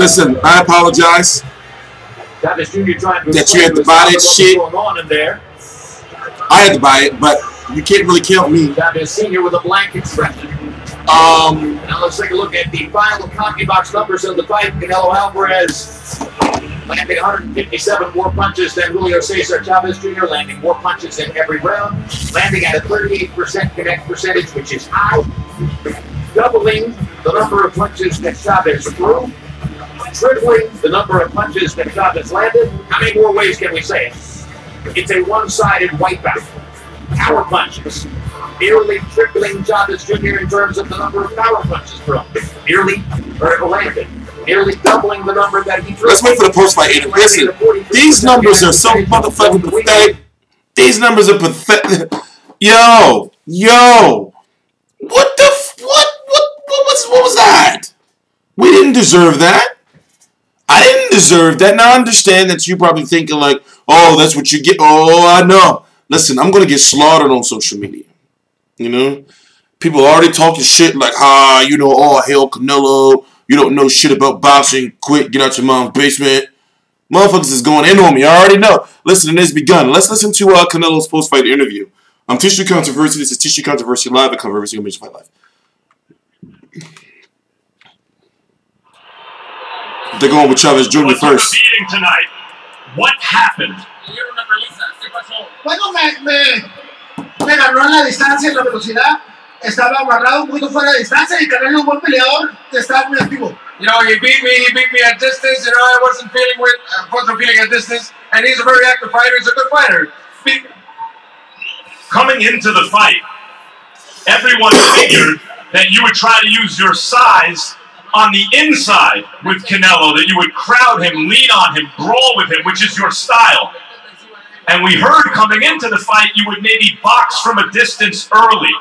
Listen, I apologize Chavez Jr. trying to that you had to buy that shit. Going on in there. I had to buy it, but you can't really count me. Chavez Sr. with a blank expression. Now let's take a look at the final copy box numbers of the fight. Canelo Alvarez landing 157 more punches than Julio Cesar Chavez Jr., landing more punches in every round, landing at a 38% connect percentage, which is high, doubling the number of punches that Chavez threw, tripling the number of punches that Chavez landed. How many more ways can we say it? It's a one-sided wipeout. Power punches. Nearly tripling Chavez Jr. in terms of the number of power punches thrown. Nearly landed. Nearly doubling the number that he threw. Let's wait for the post-fight interview. Listen, these numbers are so motherfucking pathetic. These numbers are pathetic. Yo. What was that? We didn't deserve that. I didn't deserve that. Now I understand that you're probably thinking like, oh, that's what you get. Oh, I know. Listen, I'm going to get slaughtered on social media. You know? People are already talking shit like, you know, oh, hell, Canelo. You don't know shit about boxing. Quit. Get out your mom's basement. Motherfuckers is going in on me. I already know. Listen, it has begun. Let's listen to Canelo's post-fight interview. I'm Tissue Controversy. This is Tissue Controversy Live. I cover every single major fight live. They're going with Chavez Jr. first. Meeting tonight. What happened? Bueno, me ganó en la distancia, en la velocidad. Estaba agarrado un poquito fuera de distancia y Canelo es un buen peleador. Está muy activo. You know, he beat me at distance. You know, I wasn't feeling at distance. And he's a very active fighter. He's a good fighter. Coming into the fight, everyone figured that you would try to use your size on the inside with Canelo, that you would crowd him, lean on him, brawl with him, which is your style. And we heard coming into the fight you would maybe box from a distance early.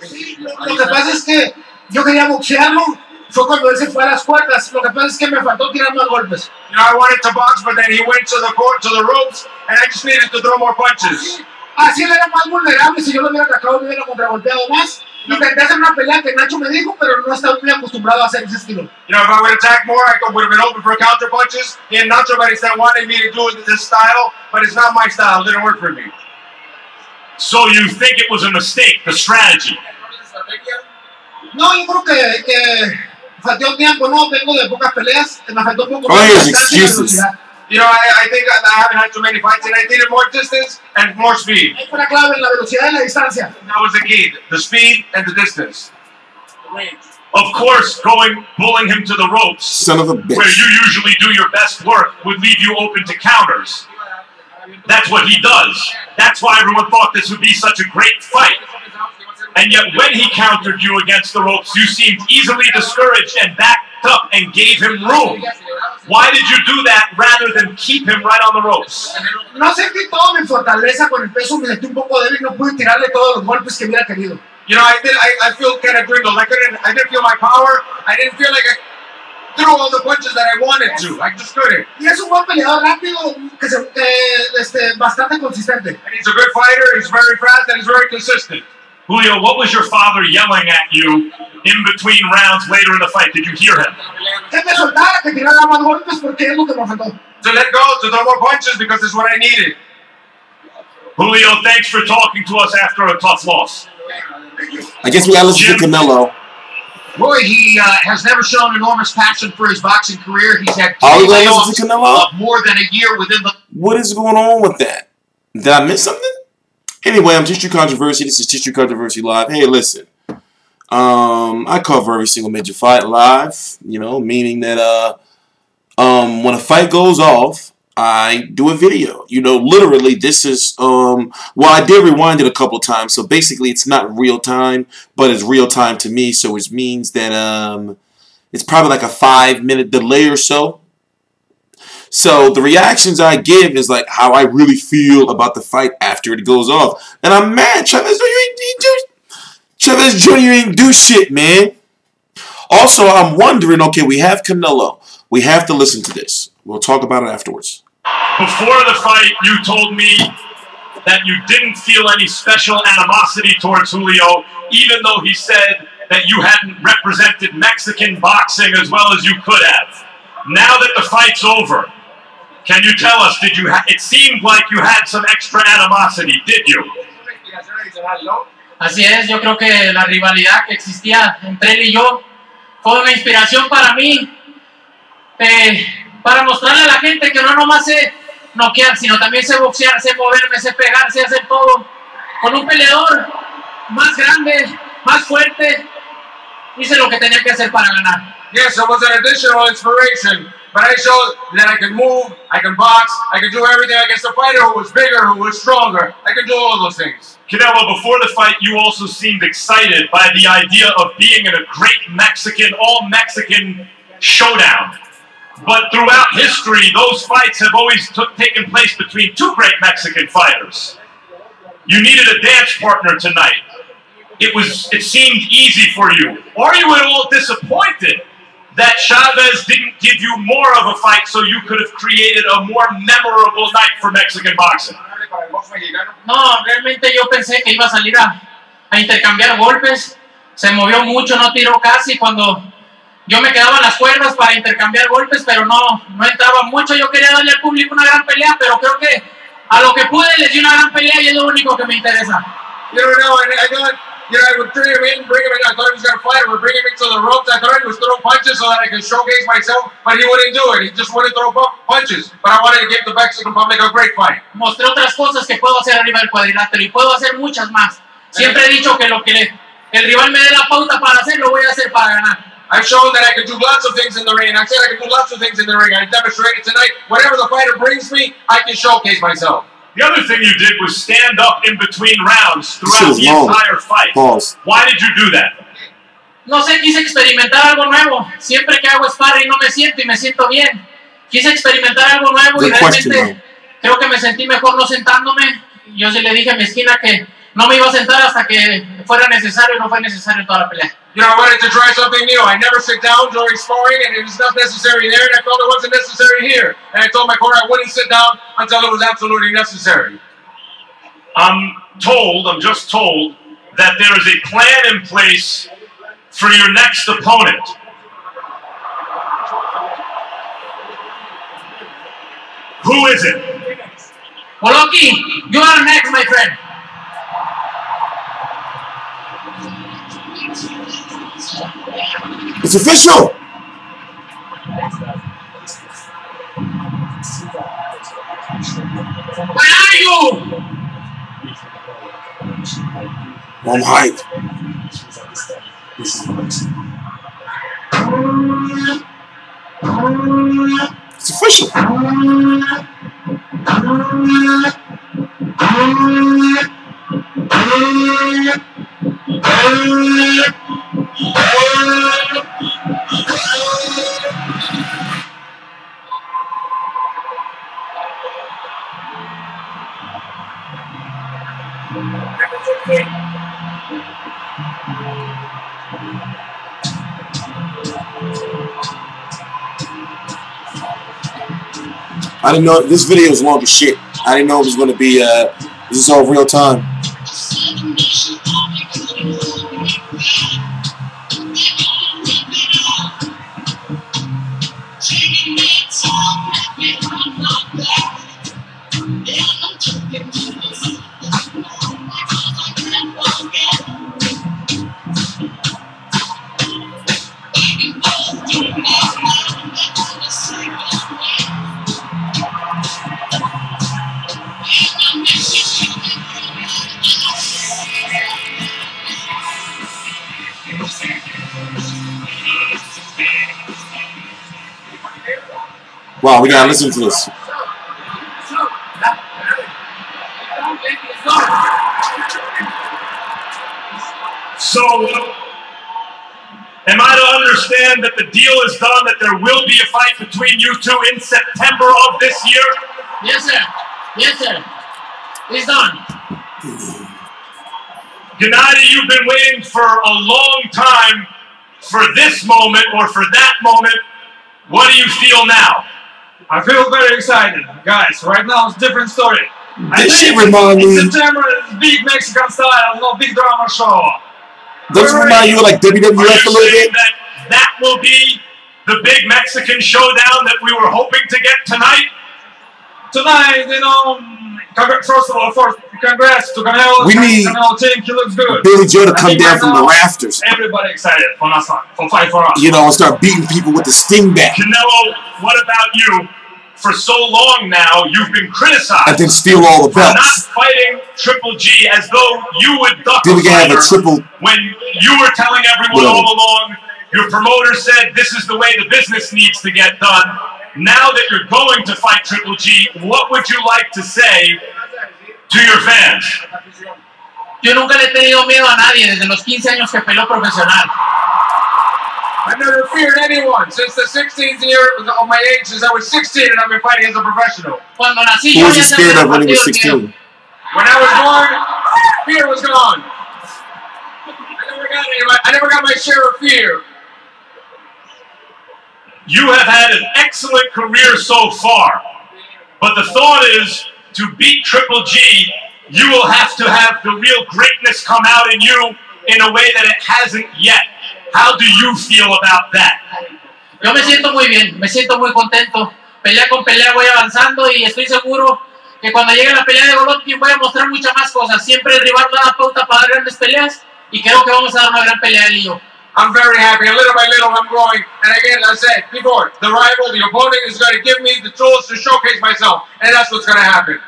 Sí, lo que pasa es que yo quería boxearlo, fue cuando él se fue a las cuerdas. Lo que pasa es que me faltó tirar más golpes. You know, I wanted to box, but then he went to the court, to the ropes, and I just needed to throw more punches. Así él era más vulnerable. Si yo lo hubiera atacado, me hubiera contragolpeado más. Intenté hacer una pelea que Nacho me dijo, pero no estaba muy acostumbrado a hacer ese estilo. You know, if I would attack more, I would have been open for counter punches. He and Nacho Barista wanted me to do it this style, but it's not my style. It didn't work for me. So you think it was a mistake, the strategy? No, yo creo que faltó tiempo, no, vengo de pocas peleas, me faltó un poco más de distancia y velocidad. You know, I think I haven't had too many fights, and I needed more distance and more speed. Ahí fue la clave, en la velocidad y la distancia. That was the key, the speed and the distance. Of course, pulling him to the ropes, son of a bitch, where you usually do your best work, would leave you open to counters. That's what he does. That's why everyone thought this would be such a great fight. And yet when he countered you against the ropes, you seemed easily discouraged and backed up and gave him room. Why did you do that rather than keep him right on the ropes? No sentí toda mi fortaleza con el peso, me sentí un poco débil, no pude tirarle todos los golpes que hubiera querido. You know, I feel kind of dwindled. I didn't feel my power. I didn't feel like I threw all the punches that I wanted to. I just couldn't. Y es un buen peleador rápido, bastante consistente. And he's a good fighter. He's very fast and he's very consistent. Julio, what was your father yelling at you in between rounds later in the fight? Did you hear him? Que me soltara, que tirara más golpes porque es lo que me faltó. To let go, to throw more punches because it's what I needed. Julio, thanks for talking to us after a tough loss. I guess we gotta listen to Canelo. Boy, he has never shown enormous passion for his boxing career. He's had more than a year within the... What is going on with that? Did I miss something? Anyway, I'm Tissue Controversy. This is Tissue Controversy Live. Hey, listen. I cover every single major fight live. You know, meaning that when a fight goes off, I do a video. You know, literally, this is, well, I did rewind it a couple times, so basically it's not real time, but it's real time to me, so it means that it's probably like a 5-minute delay or so. So the reactions I give is like how I really feel about the fight after it goes off. And I'm mad. Chavez Jr. ain't do shit, man. Also, I'm wondering, okay, we have Canelo. We have to listen to this. We'll talk about it afterwards. Before the fight, you told me that you didn't feel any special animosity towards Julio, even though he said that you hadn't represented Mexican boxing as well as you could have. Now that the fight's over, can you tell us, did you it seemed like you had some extra animosity, did you? Así es, yo creo que la rivalidad que existía entre él y yo fue una inspiración para mí, para mostrarle a la gente que no nomás sé noquear, sino también sé boxear, sé moverme, sé pegar, sé hacer todo. Con un peleador más grande, más fuerte, hice lo que tenía que hacer para ganar. Yes, it was an additional inspiration, but I showed that I can move, I can box, I can do everything against a fighter who was bigger, who was stronger. I can do all those things. Canelo, before the fight, you also seemed excited by the idea of being in a great Mexican, all-Mexican showdown. But throughout history, those fights have always taken place between two great Mexican fighters. You needed a dance partner tonight. It seemed easy for you. Are you at all disappointed that Chavez didn't give you more of a fight so you could have created a more memorable night for Mexican boxing? No, realmente yo pensé que iba a salir a intercambiar golpes. Se movió mucho, no tiró casi. Cuando yo me quedaba en las cuerdas para intercambiar golpes, pero no entraba mucho. Yo quería darle al público una gran pelea, pero creo que a lo que pude les di una gran pelea y es lo único que me interesa. You don't know, I thought, I would bring him in. I thought he was going to fight. I would bring him into the ropes. I thought he was throwing punches so that I could showcase myself, but he wouldn't do it. He just wouldn't throw punches. But I wanted to give the Mexican public a great fight. Mostré otras cosas que puedo hacer arriba del cuadrilátero y puedo hacer muchas más. Siempre he dicho que lo que el rival me dé la pauta para hacer, lo voy a hacer para ganar. I've shown that I can do lots of things in the ring. I said I can do lots of things in the ring. I demonstrated tonight. Whatever the fighter brings me, I can showcase myself. The other thing you did was stand up in between rounds throughout the entire fight. Pause. Why did you do that? No sé, quise experimentar algo nuevo. Siempre que hago sparring no me siento y me siento bien. Quise experimentar algo nuevo y realmente creo que me sentí mejor no sentándome. Yo sí le dije a mi esquina que no me iba a sentar hasta que fuera necesario y no fue necesario toda la pelea. You know, I wanted to try something new. I never sit down during sparring, and it was not necessary there, and I felt it wasn't necessary here. And I told my corner I wouldn't sit down until it was absolutely necessary. I'm just told, that there is a plan in place for your next opponent. Who is it? Golovkin, you are next, my friend. It's official! Where are you? I'm hyped. It's official. I didn't know this video is long as shit. I didn't know it was going to be this is all real time. Wow, we gotta listen to this. So, am I to understand that the deal is done, that there will be a fight between you two in September of this year? Yes, sir. Yes, sir. It's done. Gennady, you've been waiting for a long time for this moment or for that moment. What do you feel now? I feel very excited, guys. Right now it's a different story. This shit remind me. In September, it's big Mexican style, no big drama show. Does it remind you of like WWF a little bit? That will be the big Mexican showdown that we were hoping to get tonight? Tonight, you know, first of all, congrats to Canelo. We need Canelo team. He looks good. Billy Joe to come down from the rafters. Everybody excited for us, for fight for us. You know, and start beating people with the sting bat. Canelo, what about you? For so long now, you've been criticized. And then steal all the belts. For not fighting Triple G as though you would duck then we can have a triple. When you were telling everyone all along, your promoter said this is the way the business needs to get done. Now that you're going to fight Triple G, what would you like to say to your fans? Yo nunca le he tenido miedo a nadie desde los 15 años que peleó profesional. I've never feared anyone since the 16th year of my age, since I was 16 and I've been fighting as a professional. Cuando nací, Who was you scared of when he was 16? When I was born, fear was gone. I never got my share of fear. You have had an excellent career so far, but the thought is to beat Triple G, you will have to have the real greatness come out in you in a way that it hasn't yet. How do you feel about that? Yo me siento muy bien, me siento muy contento. Pelea con pelea voy avanzando y estoy seguro que cuando llegue la pelea de Golovkin voy a mostrar muchas más cosas. Siempre el rival da pauta para dar grandes peleas y creo que vamos a dar una gran pelea él y yo. I'm very happy. Little by little, I'm growing. And again, as I said before, the rival, the opponent is going to give me the tools to showcase myself. And that's what's going to happen.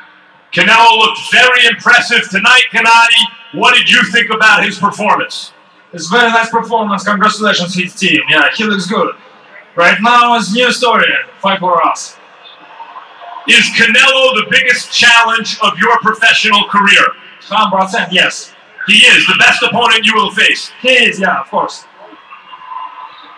Canelo looked very impressive tonight, Gennady. What did you think about his performance? It's a very nice performance. Congratulations to his team. Yeah, he looks good. Right now, it's a new story. Fight for us. Is Canelo the biggest challenge of your professional career? 100%, yes. He is the best opponent you will face. He is, yeah, of course.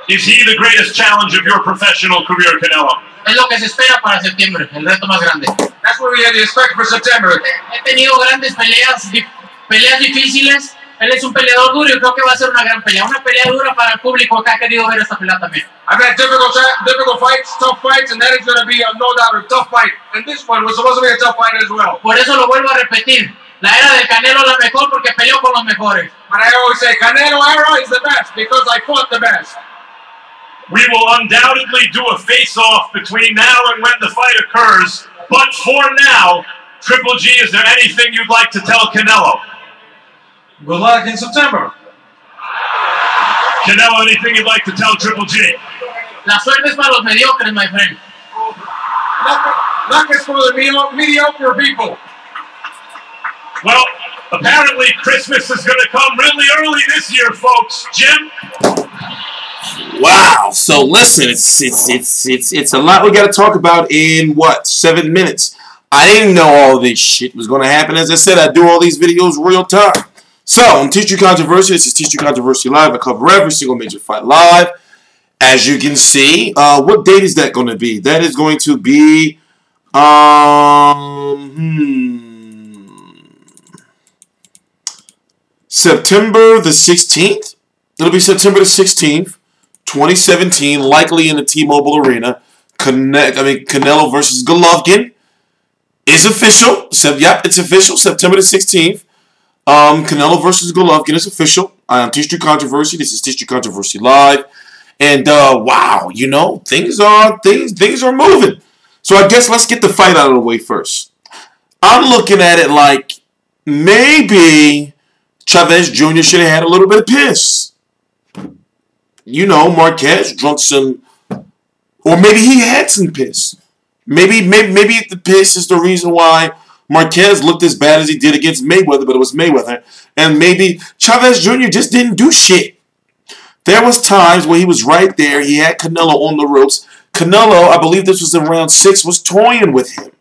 Is he the greatest challenge of your professional career, Canelo? Es lo que se espera para septiembre, el reto más grande. That's what we had to expect for September. He tenido grandes peleas difíciles. Él es un peleador duro y creo que va a ser una gran pelea. Una pelea dura para el público que ha querido ver esta pelea también. I've had difficult fights, tough fights, and that is going to be, no doubt, a tough fight. And this one was supposed to be a tough fight as well. Por eso lo vuelvo a repetir. La era del Canelo es la mejor porque peleó con los mejores. But I always say, Canelo era is the best because I fought the best. We will undoubtedly do a face-off between now and when the fight occurs. But for now, Triple G, is there anything you'd like to tell Canelo? Good luck in September. Canelo, anything you'd like to tell Triple G? La suerte es para los mediocres, my friend. Luck is for the mediocre people. Well, apparently Christmas is going to come really early this year, folks. Jim? Wow. So listen, it's a lot we got to talk about in what, 7 minutes. I didn't know all this shit was going to happen. As I said, I do all these videos real time. So on Teach You Controversy, this is Teach You Controversy Live. I cover every single major fight live. As you can see, what date is that going to be? That is going to be September the 16th. It'll be September the 16th, 2017, likely in the T-Mobile Arena. Canelo versus Golovkin is official. Yep, it's official. September the 16th. Canelo versus Golovkin is official. I am Teach You Controversy. This is Teach You Controversy Live. And wow, you know, things are moving. So I guess let's get the fight out of the way first. I'm looking at it like maybe Chavez Jr. should have had a little bit of piss. You know, Marquez drunk some, or maybe he had some piss. Maybe the piss is the reason why Marquez looked as bad as he did against Mayweather, but it was Mayweather. And maybe Chavez Jr. just didn't do shit. There was times where he was right there. He had Canelo on the ropes. Canelo, I believe this was in round 6, was toying with him.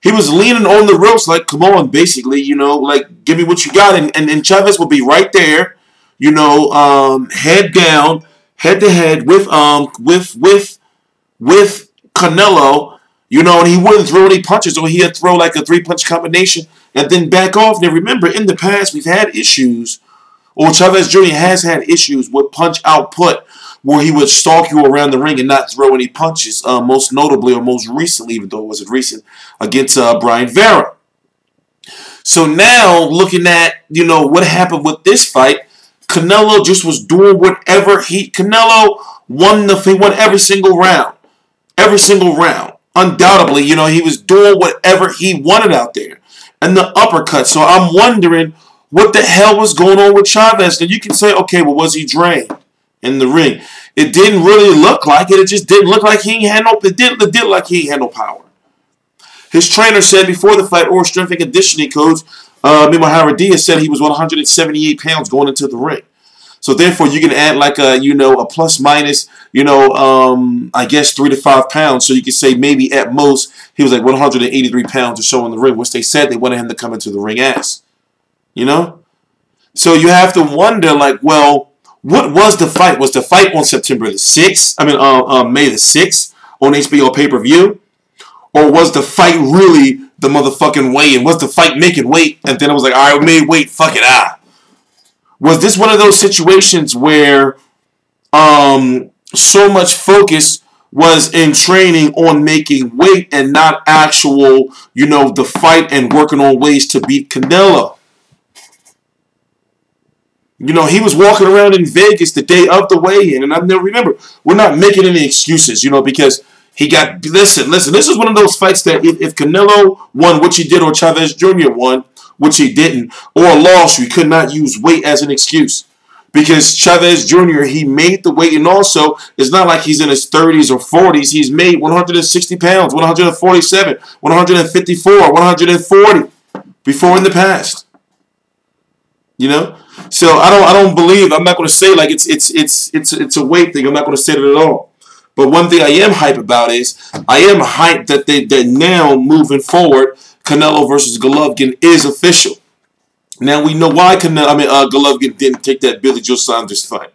He was leaning on the ropes like, come on, basically, you know, like, give me what you got. And Chavez would be right there, you know, head down, head to head with Canelo, you know, and he wouldn't throw any punches, or he'd throw like a 3-punch combination and then back off. Now, remember, in the past, we've had issues, or Chavez Jr. has had issues with punch output, where he would stalk you around the ring and not throw any punches, most notably, or most recently, even though it wasn't recent, against Brian Vera. So now, looking at, you know, what happened with this fight, Canelo just was doing whatever Canelo won he won every single round. Every single round. Undoubtedly, you know, he was doing whatever he wanted out there. And the uppercut. So I'm wondering what the hell was going on with Chavez. And you can say, okay, well, was he drained in the ring? It didn't really look like it. It just didn't look like he had no. It did like he had no power. His trainer said before the fight, or strength and conditioning coach, Mimo Haradia, said he was 178 pounds going into the ring. So therefore, you can add like a, you know, a plus minus, you know, I guess 3 to 5 pounds. So you could say maybe at most he was like 183 pounds or so in the ring, which they said they wanted him to come into the ring as. You know? So you have to wonder, like, well, what was the fight? Was the fight on September the 6th? I mean, May the 6th on HBO Pay-Per-View? Or was the fight really the motherfucking weigh-in? Was the fight making weight? And then it was like, all right, we made weight, fuck it, Was this one of those situations where so much focus was in training on making weight and not actual, you know, the fight and working on ways to beat Canelo? You know, he was walking around in Vegas the day of the weigh-in, and I never remember. We're not making any excuses, you know, because he got, listen, this is one of those fights that if Canelo won, which he did, or Chavez Jr. won, which he didn't, or lost, we could not use weight as an excuse. Because Chavez Jr., he made the weight, and also, it's not like he's in his 30s or 40s. He's made 160 pounds, 147, 154, 140 before in the past. You know? So I don't believe, I'm not going to say like it's a weight thing. I'm not going to say that at all. But one thing I am hype about is I am hyped that now moving forward, Canelo versus Golovkin is official. Now we know why Golovkin didn't take that Billy Joe Saunders fight.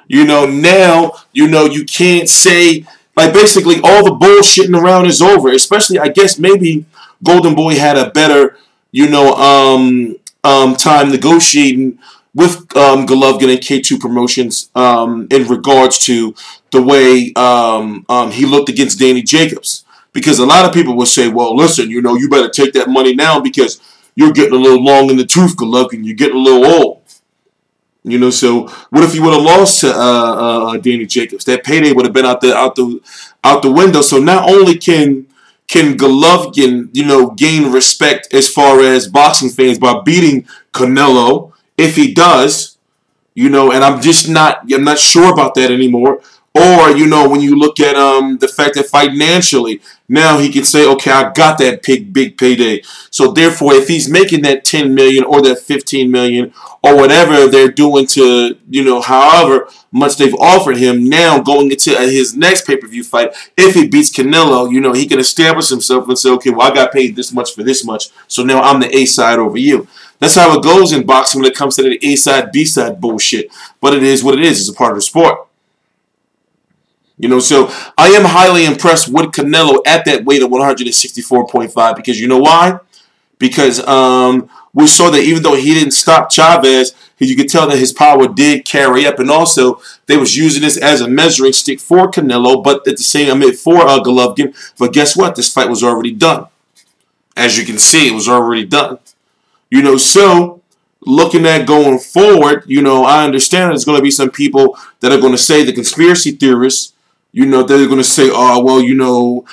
You know, now you know you can't say, like, basically all the bullshitting around is over. Especially, I guess maybe Golden Boy had a better, you know, time negotiating with Golovkin and K2 Promotions in regards to the way he looked against Danny Jacobs. Because a lot of people will say, well, listen, you know, you better take that money now because you're getting a little long in the tooth, Golovkin. You're getting a little old. You know, so what if you would have lost to Danny Jacobs? That payday would have been out the window. So not only can Golovkin, you know, gain respect as far as boxing fans by beating Canelo, if he does, you know, and I'm not sure about that anymore. Or, you know, when you look at the fact that financially, now he can say, okay, I got that big payday. So therefore, if he's making that $10 million or that $15 million or whatever they're doing to, you know, however much they've offered him, now going into his next pay-per-view fight, if he beats Canelo, you know, he can establish himself and say, okay, well, I got paid this much for this much, so now I'm the A side over you. That's how it goes in boxing when it comes to the A side, B side bullshit. But it is what it is. It's a part of the sport. You know, so I am highly impressed with Canelo at that weight of 164.5 because you know why? Because we saw that even though he didn't stop Chavez, you could tell that his power did carry up, and also they was using this as a measuring stick for Canelo, but at the same time for Golovkin. But guess what? This fight was already done. As you can see, it was already done. You know, so looking at going forward, you know, I understand there's going to be some people that are going to say, the conspiracy theorists, you know, they're going to say, oh, well, you know,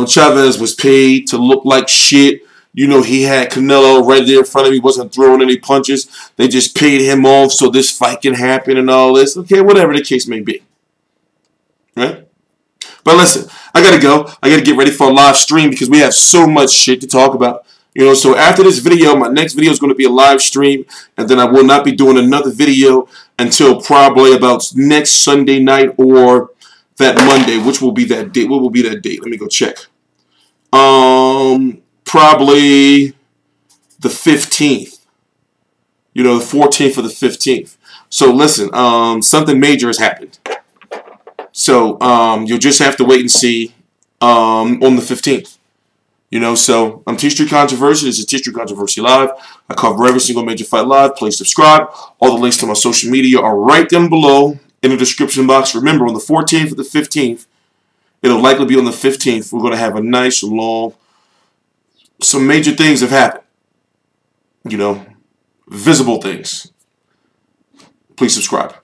Chavez was paid to look like shit. You know, he had Canelo right there in front of him. He wasn't throwing any punches. They just paid him off so this fight can happen and all this. Okay, whatever the case may be. Right? But listen, I got to go. I got to get ready for a live stream because we have so much shit to talk about. You know, so after this video, my next video is going to be a live stream. And then I will not be doing another video until probably about next Sunday night or that Monday, which will be that date. What will be that date? Let me go check. Probably the 15th. You know, the 14th or the 15th. So listen, something major has happened. So you'll just have to wait and see on the 15th. You know, so I'm T-Street Controversy. This is T-Street Controversy Live. I cover every single major fight live. Please subscribe. All the links to my social media are right down below in the description box. Remember, on the 14th or the 15th, it'll likely be on the 15th, we're going to have a nice, long, some major things have happened. You know, visible things. Please subscribe.